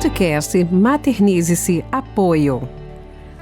Podcast Maternize-se Apoio.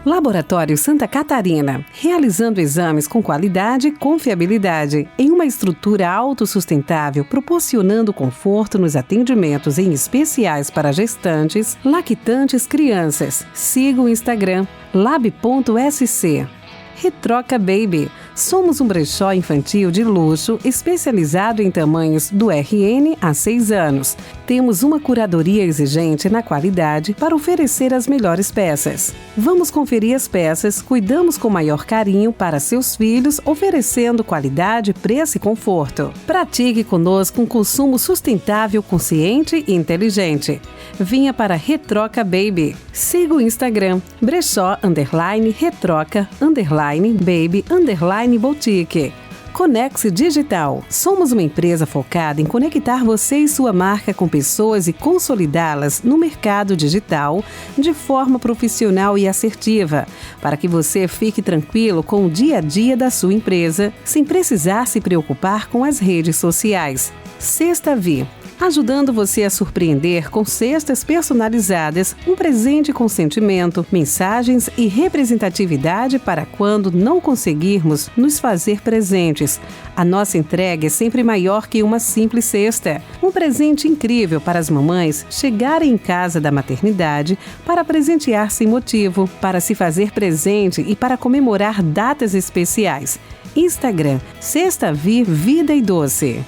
Laboratório Santa Catarina, realizando exames com qualidade e confiabilidade, em uma estrutura autossustentável, proporcionando conforto nos atendimentos em especiais para gestantes, lactantes, crianças. Siga o Instagram, lab.sc. Retroca Baby. Somos um brechó infantil de luxo especializado em tamanhos do RN a 6 anos. Temos uma curadoria exigente na qualidade para oferecer as melhores peças. Vamos conferir as peças, cuidamos com maior carinho para seus filhos, oferecendo qualidade, preço e conforto. Pratique conosco um consumo sustentável, consciente e inteligente. Vinha para Retroca Baby. Siga o Instagram, brechó_retroca_baby_boutique. Conexe Digital. Somos uma empresa focada em conectar você e sua marca com pessoas e consolidá-las no mercado digital de forma profissional e assertiva, para que você fique tranquilo com o dia a dia da sua empresa, sem precisar se preocupar com as redes sociais. Sexta Vi. Ajudando você a surpreender com cestas personalizadas, um presente com sentimento, mensagens e representatividade para quando não conseguirmos nos fazer presentes. A nossa entrega é sempre maior que uma simples cesta. Um presente incrível para as mamães chegarem em casa da maternidade para presentear sem motivo, para se fazer presente e para comemorar datas especiais. Instagram, Sexta Vi Vida e Doce.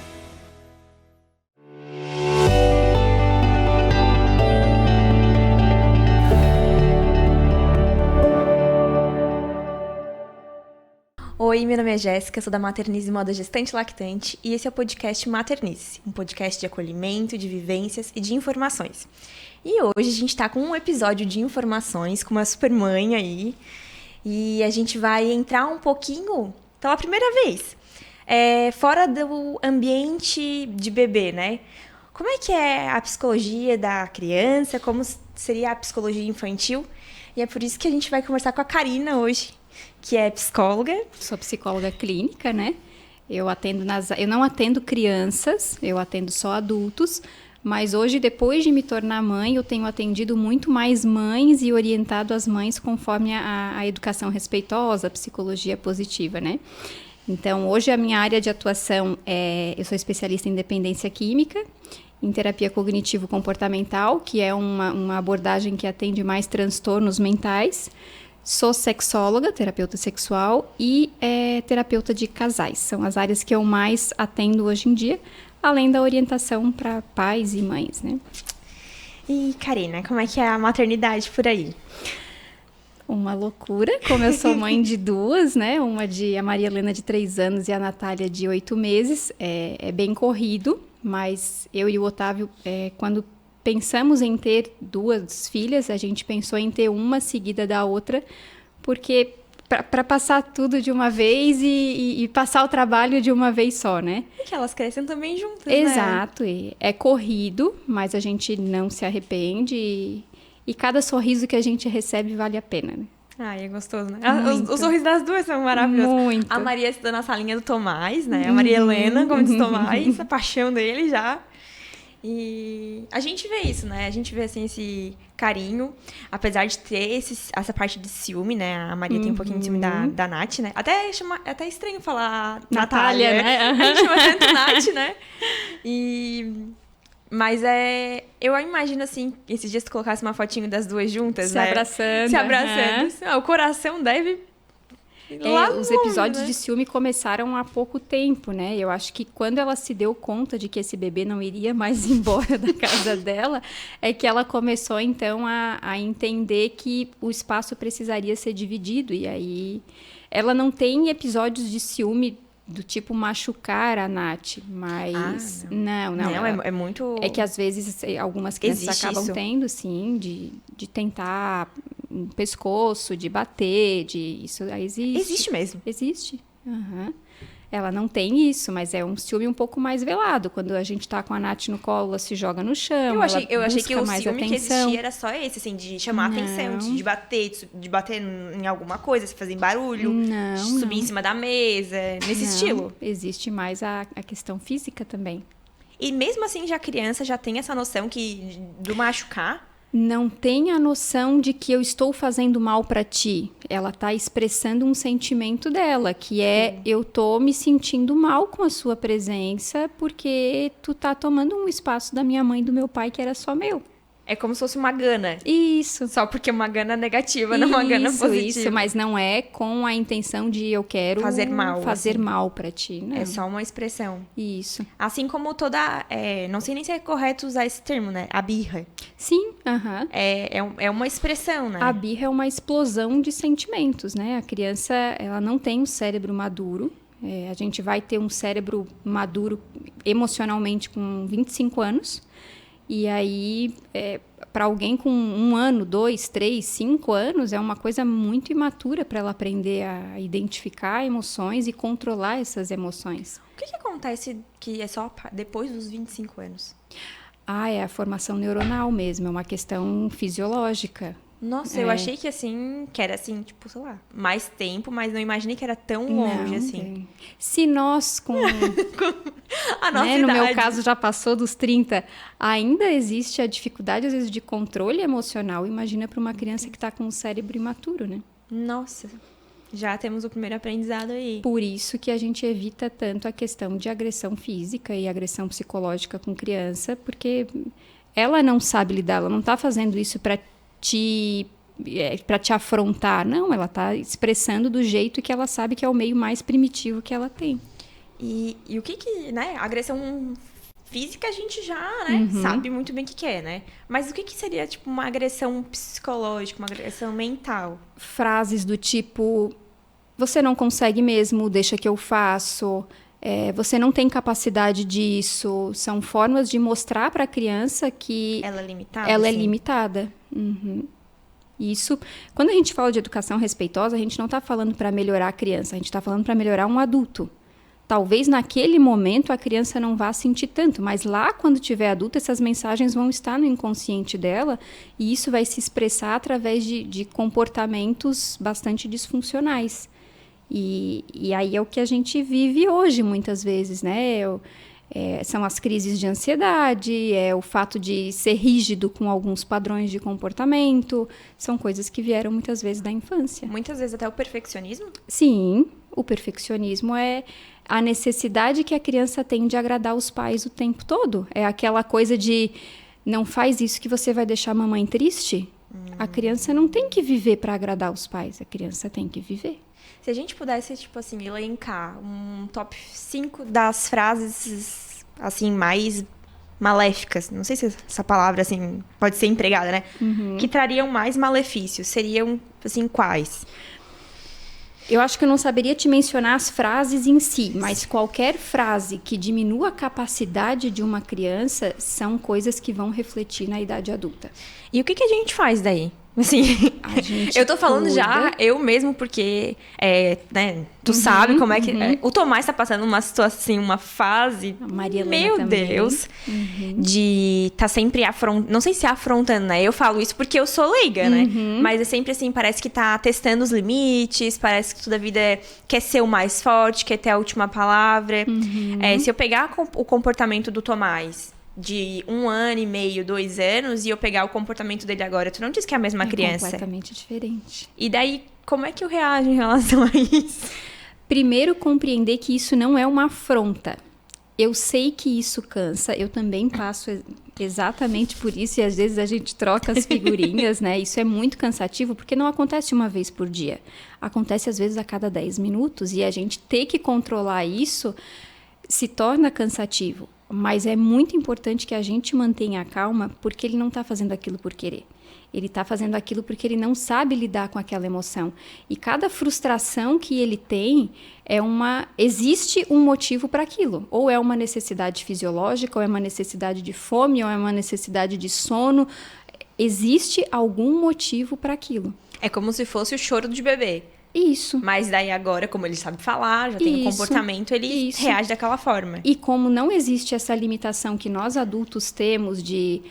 Oi, meu nome é Jéssica, sou da Maternize Moda Gestante Lactante e esse é o podcast Maternize, um podcast de acolhimento, de vivências e de informações. E hoje a gente tá com um episódio de informações com uma super mãe aí e a gente vai entrar um pouquinho, pela primeira vez, fora do ambiente de bebê, né? Como é que é a psicologia da criança, como seria a psicologia infantil? E é por isso que a gente vai conversar com a Karina hoje, que é psicóloga. Sou psicóloga clínica, né? Eu não atendo crianças, eu atendo só adultos, mas hoje, depois de me tornar mãe, eu tenho atendido muito mais mães e orientado as mães conforme a educação respeitosa, a psicologia positiva, né? Então, hoje a minha área de atuação eu sou especialista em dependência química, em terapia cognitivo-comportamental, que é uma abordagem que atende mais transtornos mentais. Sou sexóloga, terapeuta sexual e terapeuta de casais. São as áreas que eu mais atendo hoje em dia, além da orientação para pais e mães, né? E, Karina, como é que é a maternidade por aí? Uma loucura, como eu sou mãe de duas, né? A Maria Helena de 3 anos e a Natália de 8 meses. É bem corrido, mas eu e o Otávio, quando pensamos em ter 2 filhas, a gente pensou em ter uma seguida da outra, porque para passar tudo de uma vez e passar o trabalho de uma vez só, né? Porque elas crescem também juntas, Exato, né? Exato, é corrido, mas a gente não se arrepende e cada sorriso que a gente recebe vale a pena, né? Ai, é gostoso, né? Os sorrisos das duas são maravilhosos. Muito. A Maria está na salinha do Tomás, né? A Maria Helena, como diz Tomás, a paixão dele já. E a gente vê isso, né? A gente vê, assim, esse carinho, apesar de ter essa parte de ciúme, né? A Maria tem um pouquinho de ciúme da Nath, né? Até estranho falar Natália, né? A gente chama tanto Nath, né? Mas eu imagino, assim, esses dias tu colocasse uma fotinho das duas juntas, né? Se abraçando. O coração deve... Os episódios de ciúme começaram há pouco tempo, né? Eu acho que quando ela se deu conta de que esse bebê não iria mais embora da casa dela, é que ela começou, então, a entender que o espaço precisaria ser dividido. E aí, ela não tem episódios de ciúme do tipo machucar a Nath, mas... Não, é muito... É que, às vezes, algumas crianças acabam tendo, sim, de tentar... um pescoço, de bater, isso existe. Existe mesmo? Existe. Uhum. Ela não tem isso, mas é um ciúme um pouco mais velado. Quando a gente tá com a Nath no colo, ela se joga no chão. Eu achei que o ciúme que existia era só esse, assim, de chamar atenção, de bater em alguma coisa, se fazer barulho, subir em cima da mesa, nesse estilo. Existe mais a questão física também. E mesmo assim, já a criança já tem essa noção do machucar. não tem a noção de que eu estou fazendo mal para ti. Ela está expressando um sentimento dela, que é eu tô me sentindo mal com a sua presença porque tu tá tomando um espaço da minha mãe e do meu pai que era só meu. É como se fosse uma gana. Isso. Só porque é uma gana negativa, não uma gana positiva. Isso, mas não é com a intenção de eu quero fazer mal para ti, né? É só uma expressão. Isso. Assim como toda... não sei nem se é correto usar esse termo, né? A birra. Sim, aham. É uma expressão, né? A birra é uma explosão de sentimentos, né? A criança, ela não tem um cérebro maduro. A gente vai ter um cérebro maduro emocionalmente com 25 anos. E aí, para alguém com 1 ano, 2, 3, 5 anos, é uma coisa muito imatura para ela aprender a identificar emoções e controlar essas emoções. O que acontece que é só depois dos 25 anos? É a formação neuronal mesmo, é uma questão fisiológica. Nossa, eu achei que era assim, tipo, sei lá, mais tempo, mas não imaginei que era tão longe assim. Se nós a nossa no idade. meu caso já passou dos 30, ainda existe a dificuldade às vezes de controle emocional, imagina para uma criança que está com um cérebro imaturo, né? Nossa, já temos o primeiro aprendizado aí. Por isso que a gente evita tanto a questão de agressão física e agressão psicológica com criança, porque ela não sabe lidar, ela não está fazendo isso para te afrontar, não, ela está expressando do jeito que ela sabe que é o meio mais primitivo que ela tem. E o que né, agressão física a gente já, né, sabe muito bem o que é, né? Mas o que seria, tipo, uma agressão psicológica, uma agressão mental? Frases do tipo, você não consegue mesmo, deixa que eu faço, você não tem capacidade disso, são formas de mostrar para a criança que ela é limitada. Ela é limitada. Isso, quando a gente fala de educação respeitosa, a gente não está falando para melhorar a criança, a gente está falando para melhorar um adulto. Talvez naquele momento a criança não vá sentir tanto, mas lá quando tiver adulta, essas mensagens vão estar no inconsciente dela e isso vai se expressar através de comportamentos bastante disfuncionais. E aí é o que a gente vive hoje muitas vezes, né? São as crises de ansiedade, o fato de ser rígido com alguns padrões de comportamento, são coisas que vieram muitas vezes da infância. Muitas vezes até o perfeccionismo? Sim, o perfeccionismo é a necessidade que a criança tem de agradar os pais o tempo todo. É aquela coisa de, não faz isso que você vai deixar a mamãe triste. A criança não tem que viver para agradar os pais, a criança tem que viver. Se a gente pudesse, tipo assim, elencar um top 5 das frases, assim, mais maléficas, não sei se essa palavra, assim, pode ser empregada, né? Que trariam mais malefícios, seriam, assim, quais? Eu acho que eu não saberia te mencionar as frases em si, mas qualquer frase que diminua a capacidade de uma criança são coisas que vão refletir na idade adulta. E o que a gente faz daí? Assim, eu tô falando já, eu mesmo, porque, né, tu sabe como é que... o Tomás tá passando uma situação, assim, uma fase, meu também. Deus, de tá sempre afrontando, não sei se afrontando, né? Eu falo isso porque eu sou leiga, né? Mas é sempre assim, parece que tá testando os limites, parece que toda a vida quer ser o mais forte, quer ter a última palavra. Se eu pegar o comportamento do Tomás de 1 ano e meio, 2 anos, e eu pegar o comportamento dele agora, tu não diz que é a mesma criança? É completamente diferente. E daí, como é que eu reajo em relação a isso? Primeiro, compreender que isso não é uma afronta. Eu sei que isso cansa, eu também passo exatamente por isso, e às vezes a gente troca as figurinhas, né? Isso é muito cansativo, porque não acontece uma vez por dia. Acontece, às vezes, a cada 10 minutos, e a gente ter que controlar isso se torna cansativo. Mas é muito importante que a gente mantenha a calma, porque ele não está fazendo aquilo por querer. Ele está fazendo aquilo porque ele não sabe lidar com aquela emoção. E cada frustração que ele tem existe um motivo para aquilo. Ou é uma necessidade fisiológica, ou é uma necessidade de fome, ou é uma necessidade de sono. Existe algum motivo para aquilo. É como se fosse o choro de bebê. Isso. Mas daí agora, como ele sabe falar, já tem um comportamento, ele reage daquela forma. E como não existe essa limitação que nós adultos temos de...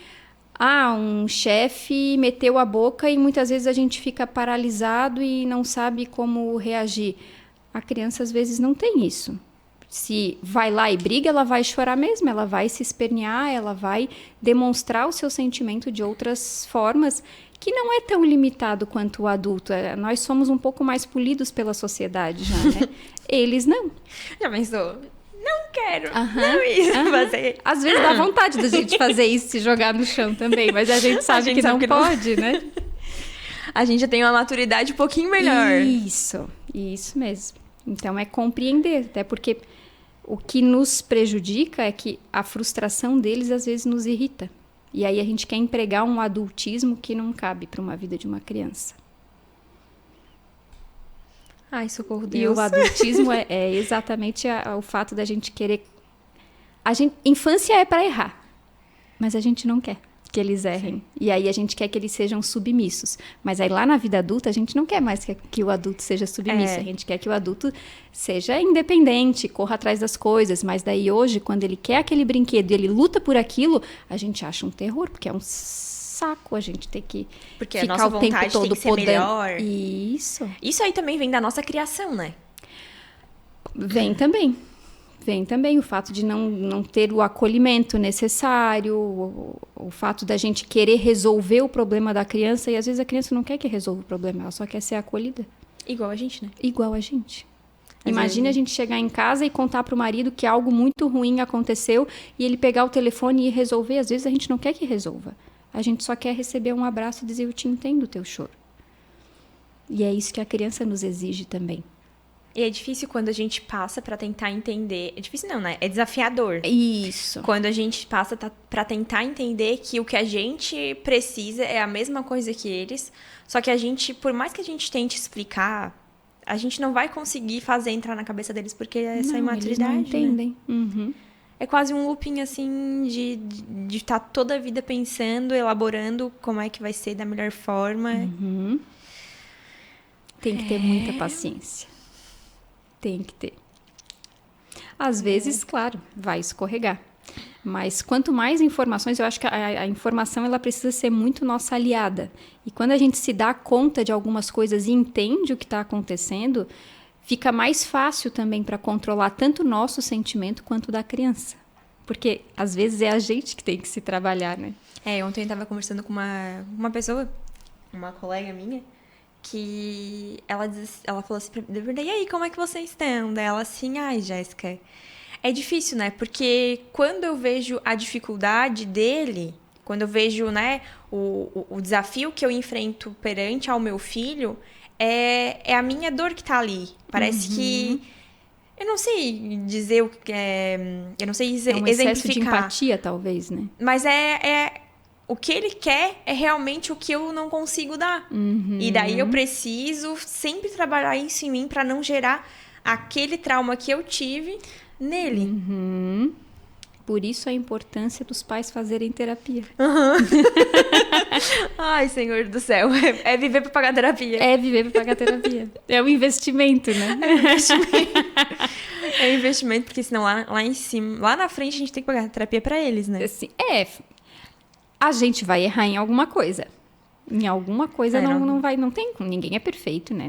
um chefe meteu a boca e muitas vezes a gente fica paralisado e não sabe como reagir. A criança às vezes não tem isso. Se vai lá e briga, ela vai chorar mesmo, ela vai se espernear, ela vai demonstrar o seu sentimento de outras formas, que não é tão limitado quanto o adulto. Nós somos um pouco mais polidos pela sociedade já, né? Eles não. Já pensou? Não quero, não ir fazer. Às vezes dá vontade da gente fazer isso, se jogar no chão também, mas a gente sabe que não pode, né? A gente já tem uma maturidade um pouquinho melhor. Isso mesmo. Então é compreender, até porque o que nos prejudica é que a frustração deles às vezes nos irrita. E aí a gente quer empregar um adultismo que não cabe para uma vida de uma criança. Ai, socorro, Deus. E o adultismo é exatamente o fato da gente querer... Infância é para errar, mas a gente não quer que eles errem. Sim. E aí a gente quer que eles sejam submissos. Mas aí lá na vida adulta a gente não quer mais que o adulto seja submisso. A gente quer que o adulto seja independente, corra atrás das coisas. Mas daí hoje, quando ele quer aquele brinquedo e ele luta por aquilo, a gente acha um terror, porque é um saco a gente ter que porque ficar a nossa o tempo vontade todo tem que ser podendo. Melhor. Isso aí também vem da nossa criação, né? Vem também o fato de não ter o acolhimento necessário, o fato da gente querer resolver o problema da criança, e às vezes a criança não quer que resolva o problema, ela só quer ser acolhida. Igual a gente, né? Igual a gente. Imagina a gente chegar em casa e contar para o marido que algo muito ruim aconteceu e ele pegar o telefone e resolver. Às vezes a gente não quer que resolva. A gente só quer receber um abraço e dizer, eu te entendo o teu choro. E é isso que a criança nos exige também. E é difícil quando a gente passa para tentar entender. É difícil não, né? É desafiador. Isso. Quando a gente passa para tentar entender que o que a gente precisa é a mesma coisa que eles. Só que a gente, por mais que a gente tente explicar, a gente não vai conseguir fazer entrar na cabeça deles, porque é essa imaturidade. Eles não entendem. Né? Uhum. É quase um looping, assim, de estar toda a vida pensando, elaborando como é que vai ser da melhor forma. Uhum. Tem que ter muita paciência. Tem que ter. Às vezes, claro, vai escorregar. Mas quanto mais informações, eu acho que a informação ela precisa ser muito nossa aliada. E quando a gente se dá conta de algumas coisas e entende o que está acontecendo, fica mais fácil também para controlar tanto o nosso sentimento quanto o da criança. Porque, às vezes, é a gente que tem que se trabalhar, né? Ontem eu estava conversando com uma pessoa, uma colega minha, que ela falou assim, e aí, como é que vocês estão? Daí ela assim, ai, Jéssica, é difícil, né? Porque quando eu vejo a dificuldade dele, quando eu vejo, né, o desafio que eu enfrento perante ao meu filho, é a minha dor que tá ali. Parece que... Eu não sei dizer o que é... Eu não sei exemplificar. É um excesso de empatia, talvez, né? Mas o que ele quer é realmente o que eu não consigo dar. E daí eu preciso sempre trabalhar isso em mim para não gerar aquele trauma que eu tive nele. Por isso a importância dos pais fazerem terapia. Ai, Senhor do céu. É viver para pagar terapia. É viver para pagar terapia. É um investimento, né? É um investimento, porque senão lá em cima, lá na frente a gente tem que pagar terapia para eles, né? Assim, a gente vai errar em alguma coisa. Em alguma coisa não vai... Não tem, ninguém é perfeito, né?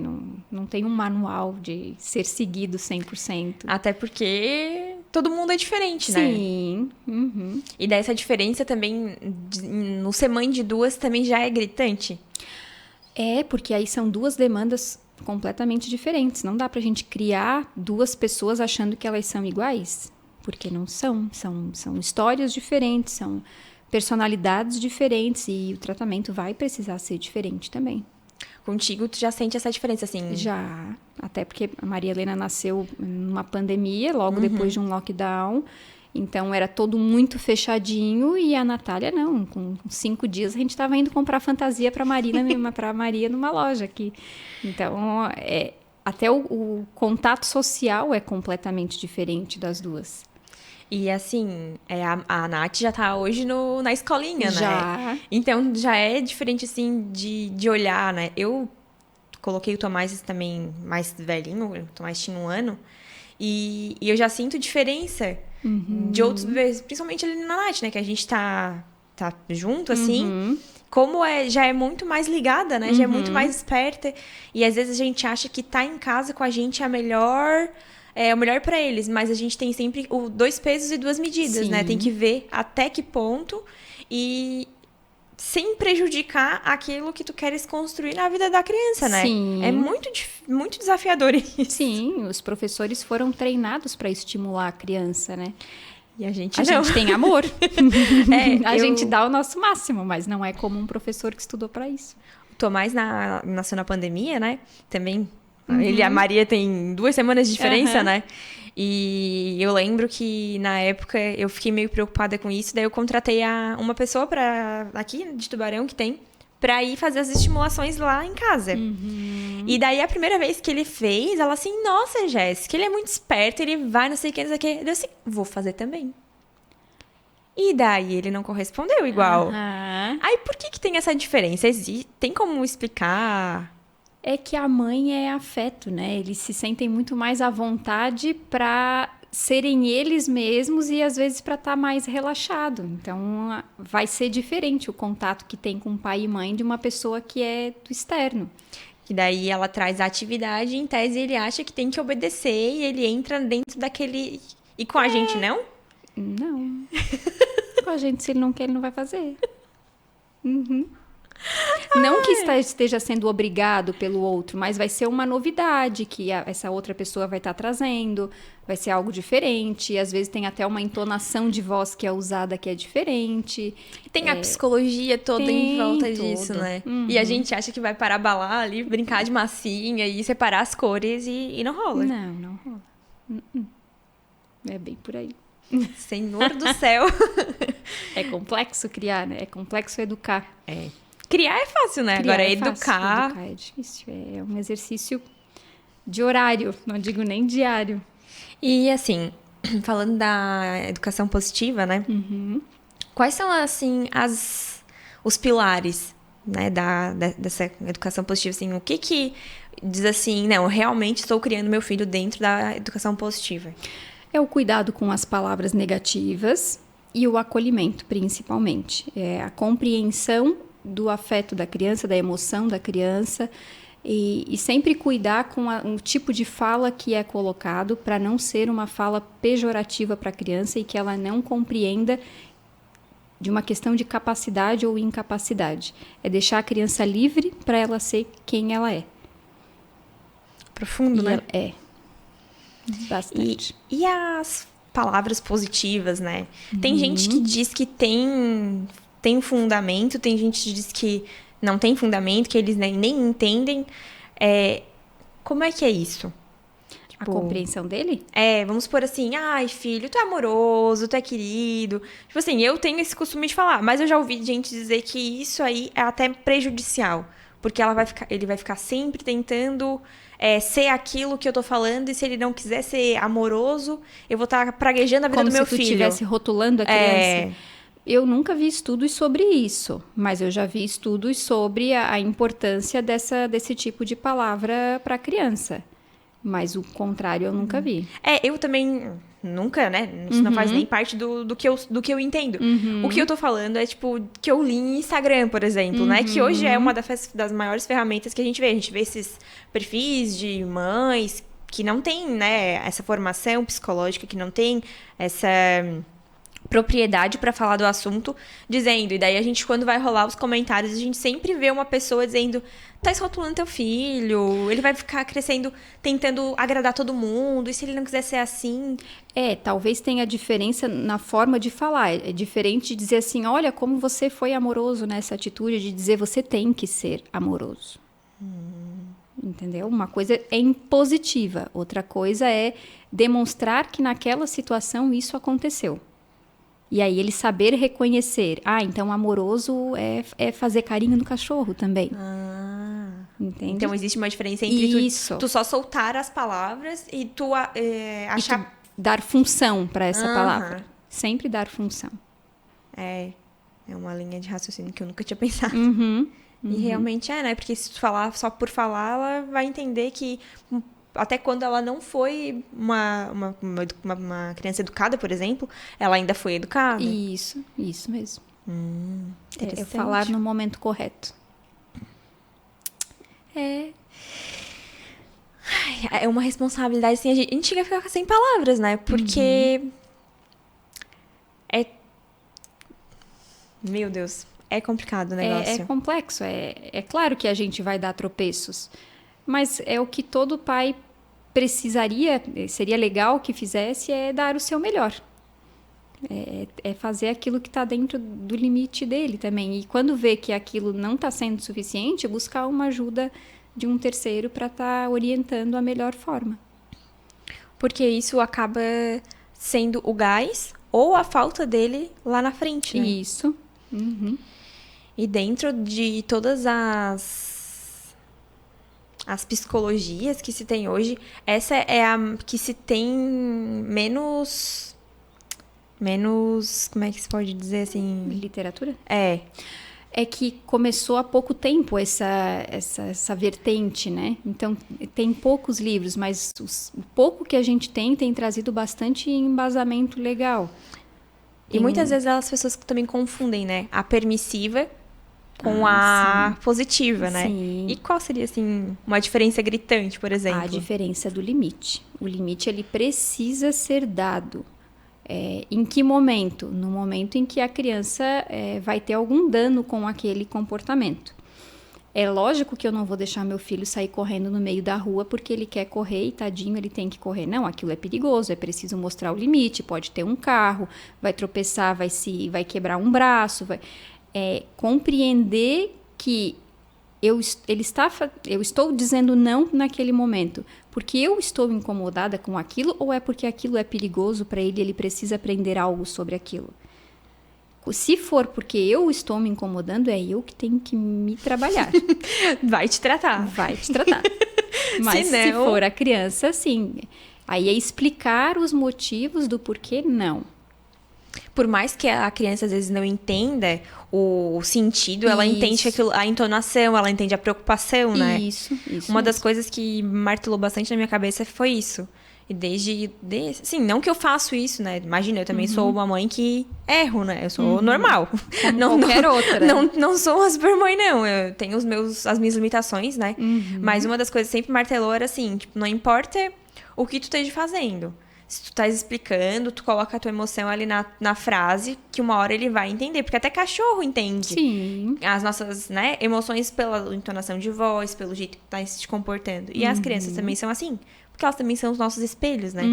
Não tem um manual de ser seguido 100%. Até porque todo mundo é diferente, né? Sim. E daí essa diferença também, no ser mãe de duas, também já é gritante. Porque aí são duas demandas completamente diferentes. Não dá pra gente criar duas pessoas achando que elas são iguais. Porque não são. São histórias diferentes, são... personalidades diferentes e o tratamento vai precisar ser diferente também. Contigo, tu já sente essa diferença, assim? Já, até porque a Maria Helena nasceu numa pandemia, logo depois de um lockdown, então era todo muito fechadinho e a Natália não, com 5 dias a gente estava indo comprar fantasia para a Maria numa loja aqui. Então, até o contato social é completamente diferente das duas. E assim, a Nath já tá hoje na escolinha, né? Já. Então, já é diferente, assim, de olhar, né? Eu coloquei o Tomás também mais velhinho, o Tomás tinha 1 ano, e eu já sinto diferença de outros bebês, principalmente ali na Nath, né? Que a gente tá junto, assim, como já é muito mais ligada, né? Já é muito mais esperta, e às vezes a gente acha que tá em casa com a gente é a melhor... é o melhor para eles, mas a gente tem sempre o 2 pesos e 2 medidas, Sim. né? Tem que ver até que ponto e sem prejudicar aquilo que tu queres construir na vida da criança, né? Sim. É muito desafiador isso. Sim, os professores foram treinados para estimular a criança, né? E a gente A não. gente tem amor. A eu- gente dá o nosso máximo, mas não é como um professor que estudou para isso. O Tomás nasceu na pandemia, né? Também. Ele e a Maria tem 2 semanas de diferença, Uhum. né? E eu lembro que na época eu fiquei meio preocupada com isso, daí eu contratei uma pessoa aqui de Tubarão que tem pra ir fazer as estimulações lá em casa. E daí a primeira vez que ele fez, ela assim, nossa, Jéssica, ele é muito esperto, ele vai, não sei o que, não sei o que. Eu assim, vou fazer também. E daí ele não correspondeu igual. Aham. Aí por que tem essa diferença? Tem como explicar? É que a mãe é afeto, né? Eles se sentem muito mais à vontade para serem eles mesmos e às vezes para estar mais relaxado. Então vai ser diferente o contato que tem com pai e mãe de uma pessoa que é do externo. Que daí ela traz a atividade, em tese ele acha que tem que obedecer e ele entra dentro daquele... E com a gente, não? Não. Com a gente, se ele não quer, ele não vai fazer. Não que esteja sendo obrigado pelo outro, mas vai ser uma novidade que essa outra pessoa vai estar trazendo, vai ser algo diferente, às vezes tem até uma entonação de voz que é usada que é diferente. Tem a psicologia toda em tem volta tudo. disso, né? E a gente acha que vai parar balar ali, brincar de massinha e separar as cores e não rola. Não rola. É bem por aí. Senhor do céu. É complexo criar, né? É complexo educar. Criar é fácil, né? Criar Agora é educar... fácil, educar é difícil. É um exercício de horário, não digo nem diário. E assim, falando da educação positiva, né? Quais são, assim, os pilares, né, dessa educação positiva? Assim, o que diz assim, não, eu realmente estou criando meu filho dentro da educação positiva? É o cuidado com as palavras negativas e o acolhimento, principalmente. É a compreensão do afeto da criança, da emoção da criança e sempre cuidar com o tipo de fala que é colocado para não ser uma fala pejorativa para a criança e que ela não compreenda de uma questão de capacidade ou incapacidade. É deixar a criança livre para ela ser quem ela é. Profundo, né? É. Bastante. E as palavras positivas, né? Tem gente que diz que tem fundamento, tem gente que diz que não tem fundamento, que eles nem entendem. Como é que é isso? A compreensão dele? Vamos supor assim, ai, filho, tu é amoroso, tu é querido. Tipo assim, eu tenho esse costume de falar, mas eu já ouvi gente dizer que isso aí é até prejudicial. Porque ele vai ficar sempre tentando ser aquilo que eu tô falando, e se ele não quiser ser amoroso, eu vou estar praguejando a vida do meu filho. Como se tu estivesse rotulando a criança. Eu nunca vi estudos sobre isso, mas eu já vi estudos sobre a importância desse tipo de palavra para a criança. Mas o contrário eu nunca vi. Eu também nunca, né? Isso não faz nem parte do que eu entendo. O que eu tô falando é, tipo, que eu li em Instagram, por exemplo, né? Que hoje é uma das maiores ferramentas que a gente vê. A gente vê esses perfis de mães que não tem, né, essa formação psicológica, que não tem essa propriedade para falar do assunto, dizendo, e daí a gente, quando vai rolar os comentários, a gente sempre vê uma pessoa dizendo, tá rotulando teu filho, ele vai ficar crescendo tentando agradar todo mundo, e se ele não quiser ser assim... Talvez tenha diferença na forma de falar, é diferente de dizer assim, olha como você foi amoroso nessa atitude, de dizer você tem que ser amoroso. Entendeu? Uma coisa é impositiva, outra coisa é demonstrar que naquela situação isso aconteceu. E aí ele saber reconhecer. Então amoroso é fazer carinho no cachorro também. Entende? Então existe uma diferença entre isso. Tu só soltar as palavras e tu achar... E tu dar função para essa palavra. Sempre dar função. É uma linha de raciocínio que eu nunca tinha pensado. Uhum. E realmente né? Porque se tu falar só por falar, ela vai entender que até quando ela não foi uma criança educada, por exemplo, ela ainda foi educada. Isso mesmo. Interessante. É falar no momento correto. é uma responsabilidade, assim, a gente chega a ficar sem palavras, né? Porque meu Deus, é complicado o negócio. É complexo, é claro que a gente vai dar tropeços, mas é o que todo pai precisaria, seria legal que fizesse, é dar o seu melhor. É fazer aquilo que está dentro do limite dele também. E quando vê que aquilo não está sendo suficiente, buscar uma ajuda de um terceiro para estar orientando a melhor forma. Porque isso acaba sendo o gás ou a falta dele lá na frente, né? Isso. Uhum. E dentro de todas as psicologias que se tem hoje, essa é a que se tem menos, como é que se pode dizer assim? Literatura? É que começou há pouco tempo essa vertente, né? Então, tem poucos livros, mas o pouco que a gente tem trazido bastante embasamento legal. E muitas vezes as pessoas também confundem, né? A permissiva com a positiva, né? Sim. E qual seria, assim, uma diferença gritante, por exemplo? A diferença do limite. O limite, ele precisa ser dado. Em que momento? No momento em que a criança vai ter algum dano com aquele comportamento. É lógico que eu não vou deixar meu filho sair correndo no meio da rua porque ele quer correr e tadinho, ele tem que correr. Não, aquilo é perigoso, é preciso mostrar o limite. Pode ter um carro, vai tropeçar, vai quebrar um braço. Compreender que eu estou dizendo não naquele momento porque eu estou incomodada com aquilo ou é porque aquilo é perigoso para ele e ele precisa aprender algo sobre aquilo. Se for porque eu estou me incomodando, é eu que tenho que me trabalhar. Vai te tratar. Mas se for a criança, sim. Aí é explicar os motivos do porquê não. Por mais que a criança às vezes não entenda o sentido, ela entende aquilo, a entonação, ela entende a preocupação, né? Isso. Uma das coisas que martelou bastante na minha cabeça foi isso. E desde assim, não que eu faço isso, né? Imagina, eu também sou uma mãe que erro, né? Eu sou normal. Como qualquer outra. Não sou uma super mãe, não. Eu tenho as minhas limitações, né? Mas uma das coisas que sempre martelou era assim, tipo, não importa o que tu esteja fazendo. Se tu estás explicando, tu coloca a tua emoção ali na frase, que uma hora ele vai entender. Porque até cachorro entende. Sim. As nossas, né, emoções pela entonação de voz, pelo jeito que tá se comportando. E as crianças também são assim. Porque elas também são os nossos espelhos, né?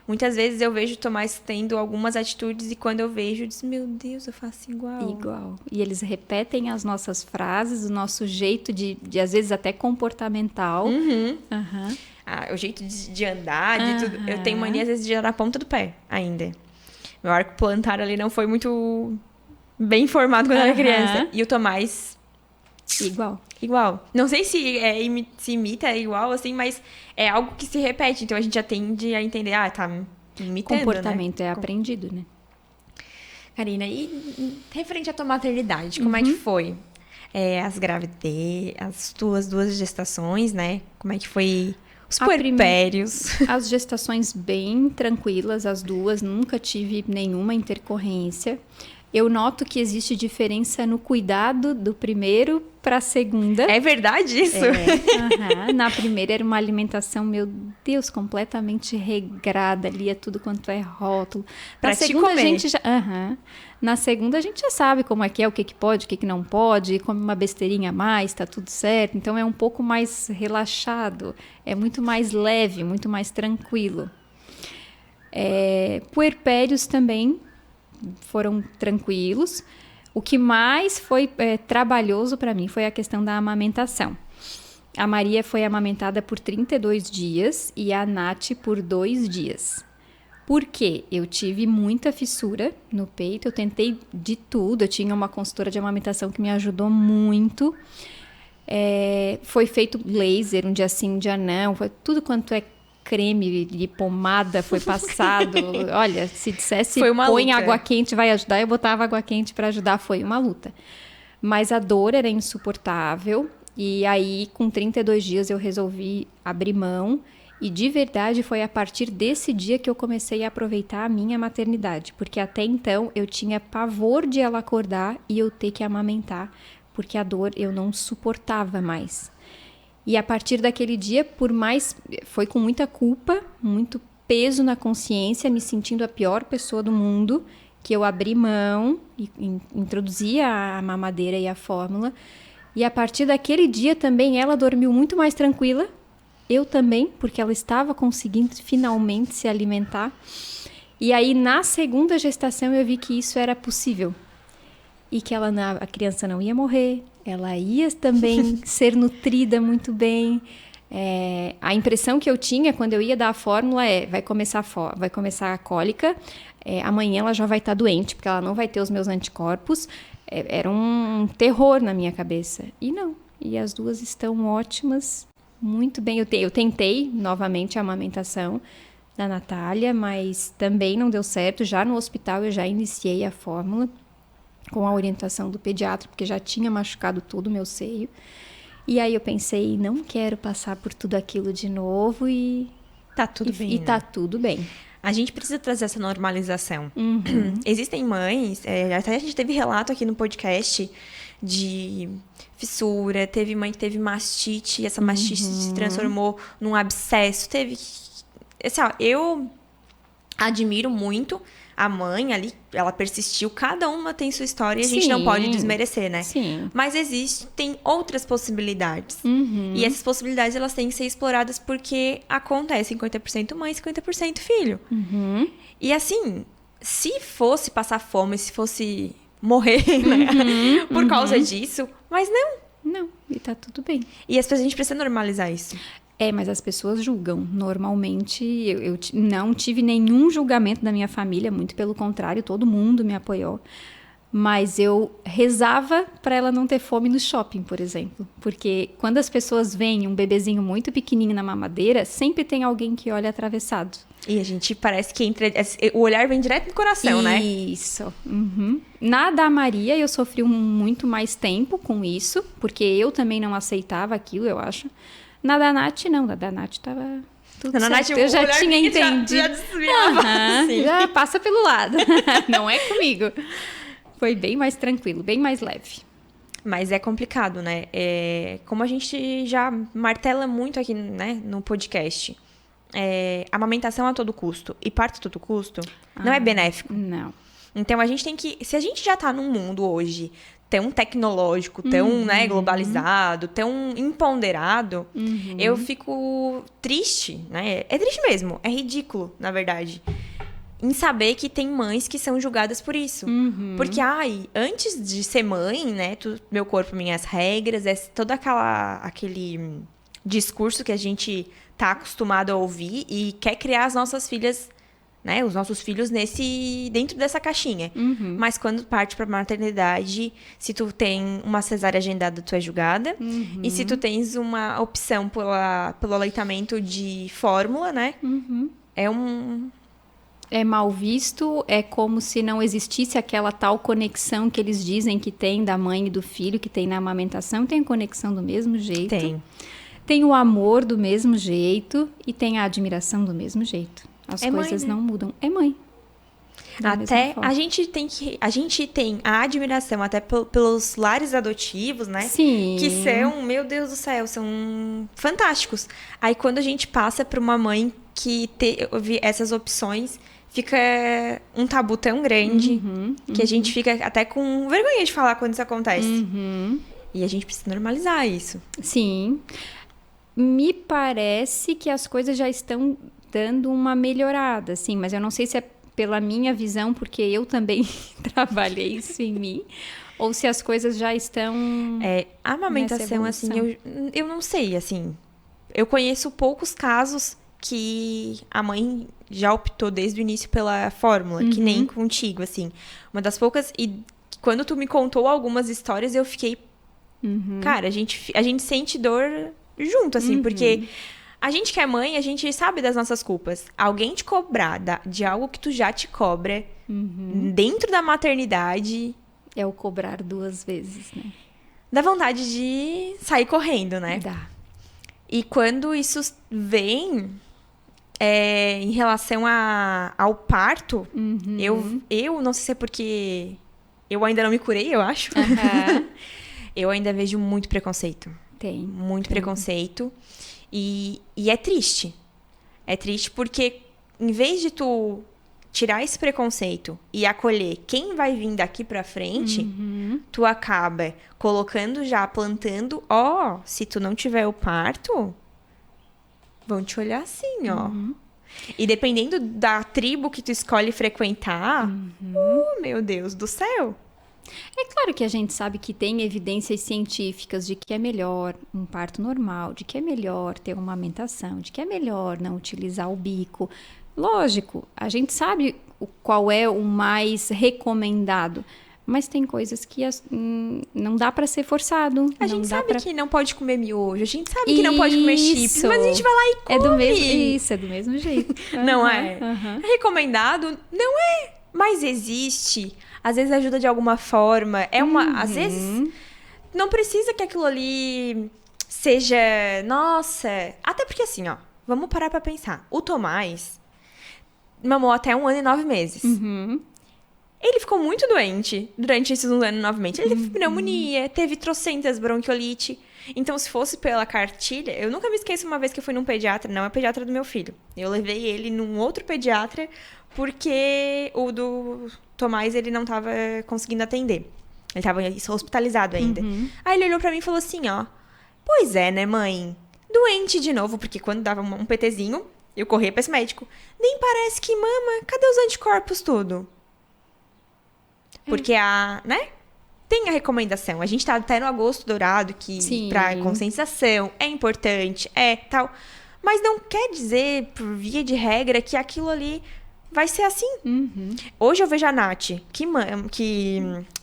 Muitas vezes eu vejo o Tomás tendo algumas atitudes e quando eu vejo, eu digo, meu Deus, eu faço igual. Igual. E eles repetem as nossas frases, o nosso jeito de às vezes até comportamental. O jeito de andar, de tudo. Eu tenho mania, às vezes, de andar na ponta do pé ainda. Meu arco plantar ali não foi muito bem formado quando eu era criança. E o Tomás... Igual. Não sei se imita igual, assim, mas é algo que se repete. Então, a gente já tende a entender, tá imitando, comportamento né? é aprendido, né? Karina, e referente à tua maternidade, como é que foi? As gravidez, as tuas 2 gestações, né? Como é que foi... Os puerpérios. As gestações bem tranquilas, as 2, nunca tive nenhuma intercorrência. Eu noto que existe diferença no cuidado do primeiro para a segunda. É verdade isso? Na primeira era uma alimentação, meu Deus, completamente regrada, lia tudo quanto é rótulo. Pra te comer. A gente já, Na segunda a gente já sabe como é, o que pode, o que não pode, come uma besteirinha a mais, tá tudo certo. Então é um pouco mais relaxado, é muito mais leve, muito mais tranquilo. Puerpérios também foram tranquilos. O que mais foi trabalhoso para mim foi a questão da amamentação. A Maria foi amamentada por 32 dias e a Nath por 2 dias. Por quê? Eu tive muita fissura no peito, eu tentei de tudo, eu tinha uma consultora de amamentação que me ajudou muito. Foi feito laser, um dia sim, um dia não, foi tudo quanto é creme de pomada foi passado. Olha, se dissesse põe água quente vai ajudar, eu botava água quente para ajudar, foi uma luta. Mas a dor era insuportável e aí com 32 dias eu resolvi abrir mão e de verdade foi a partir desse dia que eu comecei a aproveitar a minha maternidade, porque até então eu tinha pavor de ela acordar e eu ter que amamentar, porque a dor eu não suportava mais. E a partir daquele dia, foi com muita culpa, muito peso na consciência, me sentindo a pior pessoa do mundo, que eu abri mão e introduzi a mamadeira e a fórmula. E a partir daquele dia também ela dormiu muito mais tranquila. Eu também, porque ela estava conseguindo finalmente se alimentar. E aí, na segunda gestação, eu vi que isso era possível. E que a criança não ia morrer, ela ia também ser nutrida muito bem. A impressão que eu tinha quando eu ia dar a fórmula vai começar a cólica, amanhã ela já vai estar doente, porque ela não vai ter os meus anticorpos. Era um terror na minha cabeça. E não, e as duas estão ótimas, muito bem. Eu tentei novamente a amamentação da Natália, mas também não deu certo. Já no hospital eu já iniciei a fórmula, com a orientação do pediatra, porque já tinha machucado todo o meu seio. E aí eu pensei, não quero passar por tudo aquilo de novo e... Tá tudo bem, E tá tudo bem. A gente precisa trazer essa normalização. Existem mães, até a gente teve relato aqui no podcast de fissura, teve mãe que teve mastite, e essa mastite se transformou num abscesso. Assim, ó, eu admiro muito a mãe ali, ela persistiu, cada uma tem sua história e a gente não pode desmerecer, né? Sim. Mas existem outras possibilidades. E essas possibilidades, elas têm que ser exploradas porque acontece 50% mãe, 50% filho. E assim, se fosse passar fome, se fosse morrer, né? Por causa disso, mas não. Não, e tá tudo bem. E a gente precisa normalizar isso. Mas as pessoas julgam. Normalmente, eu não tive nenhum julgamento da minha família, muito pelo contrário, todo mundo me apoiou. Mas eu rezava para ela não ter fome no shopping, por exemplo. Porque quando as pessoas veem um bebezinho muito pequenininho na mamadeira, sempre tem alguém que olha atravessado. E a gente parece que o olhar vem direto no coração, né? Isso. Na da Maria, eu sofri muito mais tempo com isso, porque eu também não aceitava aquilo, eu acho. Na da Nath, não. Na da Nath tava tudo certo. Nath, eu já tinha entendido. Já desviava. Já passa pelo lado. Não é comigo. Foi bem mais tranquilo, bem mais leve. Mas é complicado, né? Como a gente já martela muito aqui, né, no podcast, amamentação a todo custo e parto a todo custo não é benéfico. Não. Então, a gente tem que... Se a gente já tá num mundo hoje tão tecnológico, tão né, globalizado, tão empoderado, eu fico triste, né? É triste mesmo, é ridículo, na verdade, em saber que tem mães que são julgadas por isso. Porque, antes de ser mãe, né, meu corpo, minhas regras, é todo aquele discurso que a gente tá acostumado a ouvir e quer criar as nossas filhas, né, os nossos filhos dentro dessa caixinha. Mas quando parte pra maternidade, se tu tem uma cesárea agendada, tu é julgada. E se tu tens uma opção pelo aleitamento de fórmula, né, é mal visto, é como se não existisse aquela tal conexão que eles dizem que tem da mãe e do filho, que tem na amamentação. Tem conexão do mesmo jeito. Tem o amor do mesmo jeito e tem a admiração do mesmo jeito. As coisas mãe, né? não mudam. É mãe. Até a gente tem a admiração até pelos lares adotivos, né? Sim. Que são, meu Deus do céu, são fantásticos. Aí quando a gente passa para uma mãe que teve essas opções, fica um tabu tão grande que a gente fica até com vergonha de falar quando isso acontece. E a gente precisa normalizar isso. Sim. Me parece que as coisas já estão dando uma melhorada, assim, mas eu não sei se é pela minha visão, porque eu também trabalhei isso em mim, ou se as coisas já estão... A amamentação, assim, eu não sei, assim, eu conheço poucos casos que a mãe já optou desde o início pela fórmula, que nem contigo, assim. Uma das poucas, e quando tu me contou algumas histórias, eu fiquei... Cara, a gente sente dor junto, assim, porque... A gente que é mãe, a gente sabe das nossas culpas. Alguém te cobrar de algo que tu já te cobra dentro da maternidade... É o cobrar 2 vezes, né? Dá vontade de sair correndo, né? Dá. E quando isso vem em relação ao parto, eu não sei se é porque eu ainda não me curei, eu acho. Eu ainda vejo muito preconceito. Tem. Muito preconceito. E é triste. É triste porque, em vez de tu tirar esse preconceito e acolher quem vai vir daqui pra frente, tu acaba colocando já, plantando, se tu não tiver o parto, vão te olhar assim, ó. E dependendo da tribo que tu escolhe frequentar, meu Deus do céu. É claro que a gente sabe que tem evidências científicas de que é melhor um parto normal, de que é melhor ter uma amamentação, de que é melhor não utilizar o bico. Lógico, a gente sabe qual é o mais recomendado, mas tem coisas que não dá para ser forçado. A gente sabe que não pode comer miojo, a gente sabe que não pode comer chips, mas a gente vai lá e come. É do mesmo jeito. Não é? É recomendado? Não é. Mas existe. Às vezes ajuda de alguma forma. Às vezes não precisa que aquilo ali seja... Nossa. Até porque assim, ó. Vamos parar pra pensar. O Tomás mamou até 1 ano e 9 meses. Ele ficou muito doente durante esses 1 ano e 9 meses. Ele teve pneumonia, teve trocentas bronquiolite. Então, se fosse pela cartilha... Eu nunca me esqueço uma vez que eu fui num pediatra. Não é pediatra do meu filho. Eu levei ele num outro pediatra porque o do Tomás, ele não tava conseguindo atender. Ele tava hospitalizado ainda. Aí ele olhou pra mim e falou assim, ó. Pois é, né, mãe? Doente de novo, porque quando dava um PTzinho, eu corria pra esse médico. Nem parece que mama. Cadê os anticorpos tudo? Porque né? Tem a recomendação. A gente tá até no agosto dourado, que pra conscientização é importante, tal. Mas não quer dizer, por via de regra, que aquilo ali vai ser assim. Hoje eu vejo a Nath, que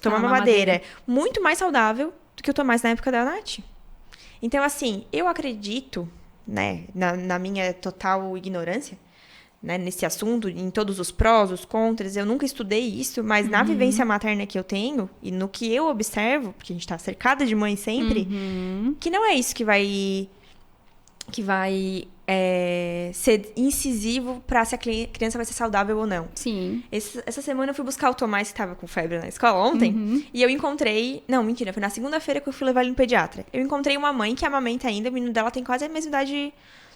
toma mamadeira, muito mais saudável do que o Tomás na época da Nath. Então, assim, eu acredito, né, na minha total ignorância, né, nesse assunto, em todos os prós, os contras, eu nunca estudei isso, mas na vivência materna que eu tenho, e no que eu observo, porque a gente tá cercada de mãe sempre, que não é isso que vai ser incisivo pra se a criança vai ser saudável ou não. Sim. Essa semana eu fui buscar o Tomás, que tava com febre na escola ontem, e eu encontrei... Não, mentira, foi na segunda-feira que eu fui levar ele no pediatra. Eu encontrei uma mãe que amamenta ainda, o menino dela tem quase a mesma idade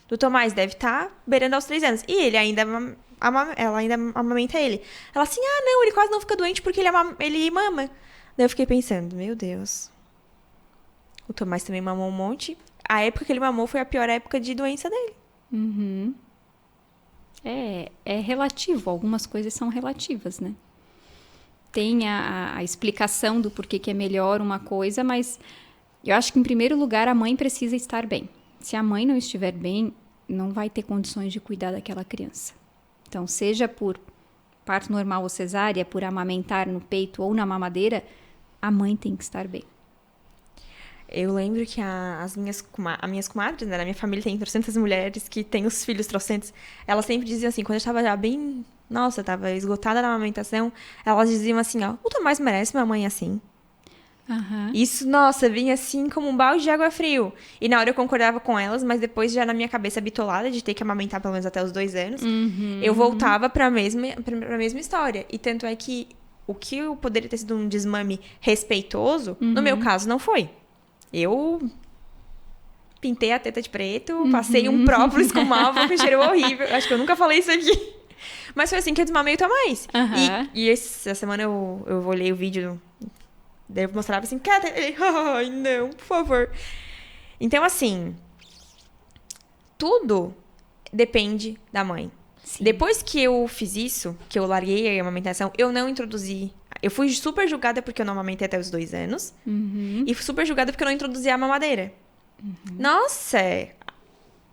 do Tomás, deve estar beirando aos 3 anos. E ele ainda... Ela ainda amamenta ele. Ela assim, não, ele quase não fica doente porque ele mama. Daí eu fiquei pensando, meu Deus. O Tomás também mamou um monte. A época que ele mamou foi a pior época de doença dele. É relativo. Algumas coisas são relativas, né? Tem a explicação do porquê que é melhor uma coisa, mas eu acho que, em primeiro lugar, a mãe precisa estar bem. Se a mãe não estiver bem, não vai ter condições de cuidar daquela criança. Então, seja por parto normal ou cesárea, por amamentar no peito ou na mamadeira, a mãe tem que estar bem. Eu lembro que as minhas comadres, né? Na minha família tem 300 mulheres que têm os filhos trocentos. Elas sempre diziam assim, quando eu estava já bem... Nossa, eu estava esgotada na amamentação. Elas diziam assim, ó, o Tomás merece uma mãe assim. Isso, nossa, vinha assim como um balde de água frio. E na hora eu concordava com elas, mas depois já na minha cabeça bitolada de ter que amamentar pelo menos até os 2 anos, eu voltava pra mesma história. E tanto é que o que eu poderia ter sido um desmame respeitoso, no meu caso, não foi. Eu pintei a teta de preto, passei um própolis com malva com cheiro horrível. Acho que eu nunca falei isso aqui. Mas foi assim que eu desmamei o Tomás. E essa semana eu olhei o vídeo... Daí eu mostrava assim, ele, ai, não, por favor. Então, assim, tudo depende da mãe. Sim. Depois que eu fiz isso, que eu larguei a amamentação, eu não introduzi... Eu fui super julgada porque eu não amamentei até os 2 anos. E fui super julgada porque eu não introduzi a mamadeira. Nossa,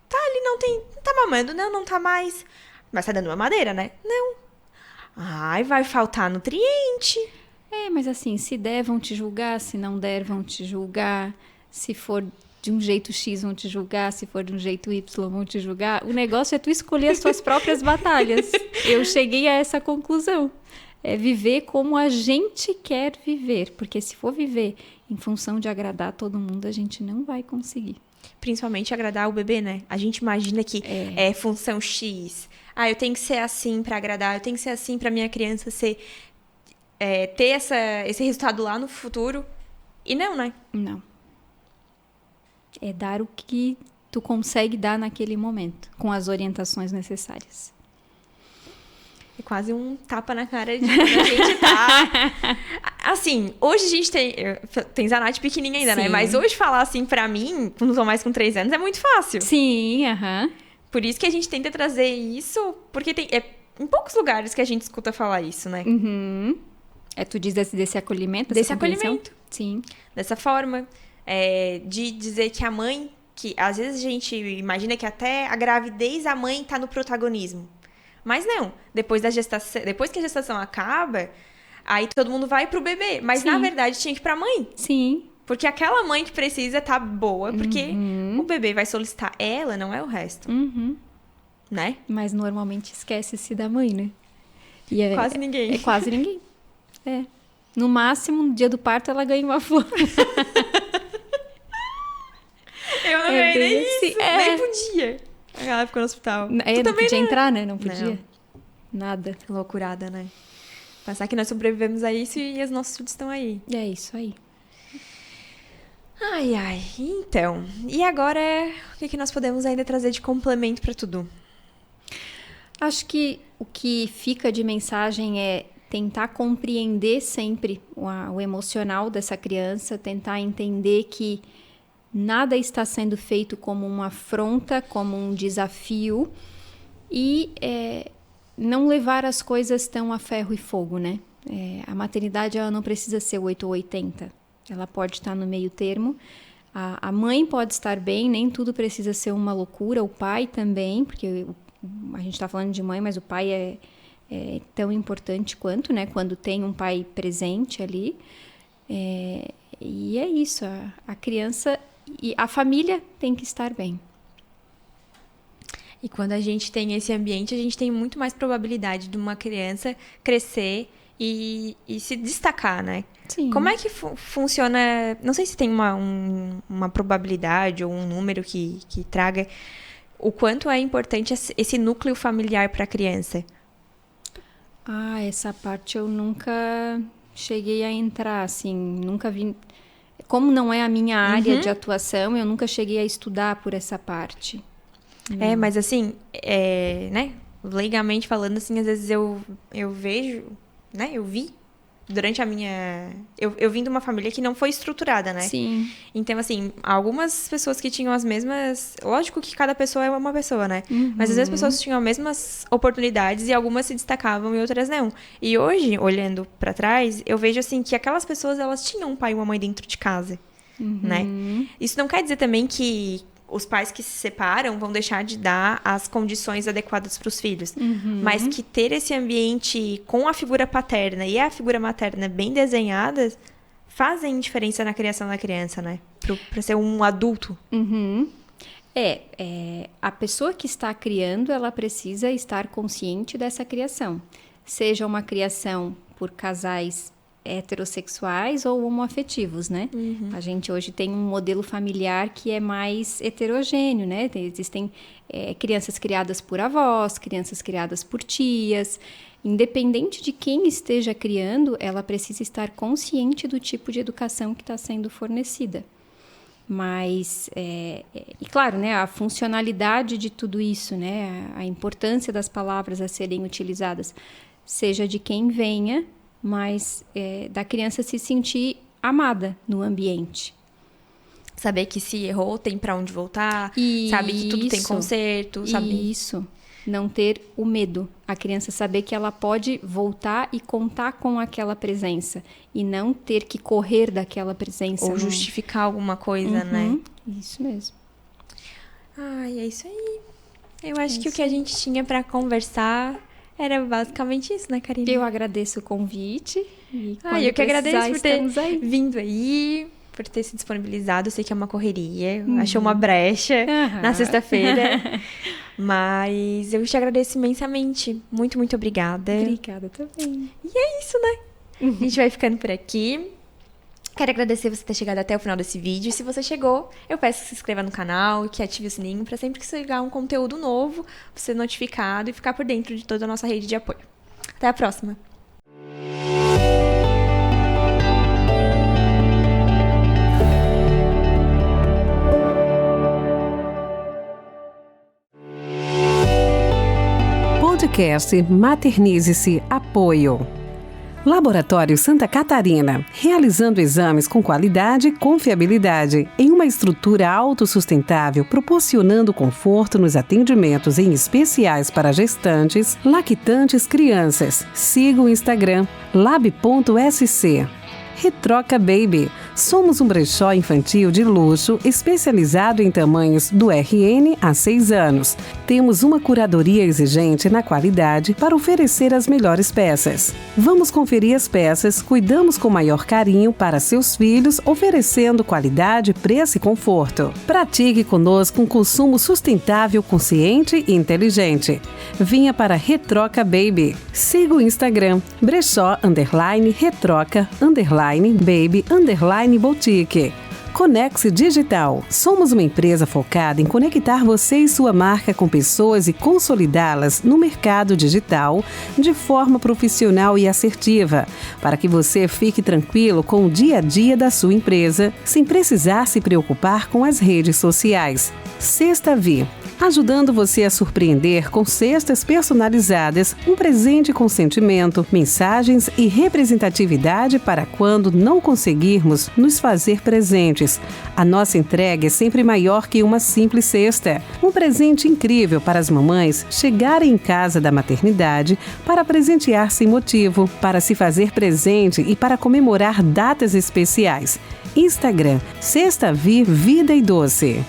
tá ali, não tá mamando, não tá mais. Mas tá dando mamadeira, né? Não. Ai, vai faltar nutriente. Mas assim, se der, vão te julgar. Se não der, vão te julgar. Se for de um jeito X, vão te julgar. Se for de um jeito Y, vão te julgar. O negócio é tu escolher as suas próprias batalhas. Eu cheguei a essa conclusão. É viver como a gente quer viver. Porque se for viver em função de agradar todo mundo, a gente não vai conseguir. Principalmente agradar o bebê, né? A gente imagina que é função X. Eu tenho que ser assim pra agradar. Eu tenho que ser assim pra minha criança ser... ter esse resultado lá no futuro. E não, né? Não. É dar o que tu consegue dar naquele momento, com as orientações necessárias. É quase um tapa na cara de quando a gente tá... Assim, hoje a gente tem Zanate pequenininha ainda, né? Mas hoje falar assim pra mim, quando eu tô mais com 3 anos, é muito fácil. Sim, aham. Por isso que a gente tenta trazer isso, porque é em poucos lugares que a gente escuta falar isso, né? Uhum. Tu diz desse acolhimento? Desse acolhimento. Sim. Dessa forma, de dizer que a mãe, que às vezes a gente imagina que até a gravidez a mãe tá no protagonismo. Mas não, depois que a gestação acaba, aí todo mundo vai pro bebê. Mas na verdade tinha que ir pra mãe. Sim. Porque aquela mãe que precisa tá boa, porque o bebê vai solicitar ela, não é o resto. Né? Mas normalmente esquece-se da mãe, né? Quase ninguém. É quase ninguém. No máximo, no dia do parto, ela ganha uma flor. Eu não ganhei nem isso, nem podia. Ela ficou no hospital. Não podia entrar, né? Não podia. Não. Nada. Loucurada, né? Pensar que nós sobrevivemos a isso e os nossos filhos estão aí. É isso aí. Ai, ai. Então, e agora, o que nós podemos ainda trazer de complemento para tudo? Acho que o que fica de mensagem é tentar compreender sempre o emocional dessa criança, tentar entender que nada está sendo feito como uma afronta, como um desafio e não levar as coisas tão a ferro e fogo, né? A maternidade ela não precisa ser 8 ou 80, ela pode estar no meio termo. A mãe pode estar bem, nem tudo precisa ser uma loucura, o pai também, porque a gente está falando de mãe, mas o pai é tão importante quanto, né? Quando tem um pai presente ali. E é isso, a criança e a família tem que estar bem. E quando a gente tem esse ambiente, a gente tem muito mais probabilidade de uma criança crescer e se destacar, né? Sim. Como é que funciona? Não sei se tem uma probabilidade ou um número que traga o quanto é importante esse núcleo familiar para a criança. Essa parte eu nunca cheguei a entrar, assim, nunca vi. Como não é a minha área de atuação, eu nunca cheguei a estudar por essa parte. Mas assim, né? Leigamente falando, assim, às vezes eu vejo, né? Eu vi durante a minha... Eu vim de uma família que não foi estruturada, né? Sim. Então, assim, algumas pessoas que tinham as mesmas... Lógico que cada pessoa é uma pessoa, né? Mas às vezes as pessoas tinham as mesmas oportunidades e algumas se destacavam e outras não. E hoje, olhando pra trás, eu vejo, assim, que aquelas pessoas, elas tinham um pai e uma mãe dentro de casa, né? Isso não quer dizer também que os pais que se separam vão deixar de dar as condições adequadas para os filhos. Mas que ter esse ambiente com a figura paterna e a figura materna bem desenhadas fazem diferença na criação da criança, né? Para ser um adulto. A pessoa que está criando, ela precisa estar consciente dessa criação. Seja uma criação por casais heterossexuais ou homoafetivos, né? A gente hoje tem um modelo familiar que é mais heterogêneo, né? Existem crianças criadas por avós, crianças criadas por tias. Independente de quem esteja criando, ela precisa estar consciente do tipo de educação que está sendo fornecida. Mas, e claro, né, a funcionalidade de tudo isso, né, a importância das palavras a serem utilizadas, seja de quem venha, mas da criança se sentir amada no ambiente. Saber que se errou, tem para onde voltar, Isso, sabe que tudo tem conserto, sabe? Isso, não ter o medo. A criança saber que ela pode voltar e contar com aquela presença. E não ter que correr daquela presença. Ou justificar alguma coisa, né? Isso mesmo. Ai, é isso aí. Eu acho que o que a gente tinha para conversar era basicamente isso, né, Karine? Eu agradeço o convite. E eu que agradeço por ter vindo aí, por ter se disponibilizado. Eu sei que é uma correria, achou uma brecha na sexta-feira. Mas eu te agradeço imensamente. Muito, muito obrigada. Obrigada também. E é isso, né? A gente vai ficando por aqui. Quero agradecer você ter chegado até o final desse vídeo. E se você chegou, eu peço que se inscreva no canal e que ative o sininho para sempre que chegar um conteúdo novo, você ser notificado e ficar por dentro de toda a nossa rede de apoio. Até a próxima! Podcast Maternize-se Apoio. Laboratório Santa Catarina, realizando exames com qualidade e confiabilidade, em uma estrutura autossustentável, proporcionando conforto nos atendimentos em especiais para gestantes, lactantes, crianças. Siga o Instagram, lab.sc. Retroca Baby. Somos um brechó infantil de luxo especializado em tamanhos do RN a 6 anos. Temos uma curadoria exigente na qualidade para oferecer as melhores peças. Vamos conferir as peças, cuidamos com maior carinho para seus filhos, oferecendo qualidade, preço e conforto. Pratique conosco um consumo sustentável, consciente e inteligente. Vinha para Retroca Baby. Siga o Instagram, brechó_retroca_baby_boutique. Conex Digital. Somos uma empresa focada em conectar você e sua marca com pessoas e consolidá-las no mercado digital de forma profissional e assertiva, para que você fique tranquilo com o dia a dia da sua empresa, sem precisar se preocupar com as redes sociais. Sexta Vi. Ajudando você a surpreender com cestas personalizadas, um presente com sentimento, mensagens e representatividade para quando não conseguirmos nos fazer presentes. A nossa entrega é sempre maior que uma simples cesta. Um presente incrível para as mamães chegarem em casa da maternidade para presentear sem motivo, para se fazer presente e para comemorar datas especiais. Instagram, Sexta Vi Vida e Doce.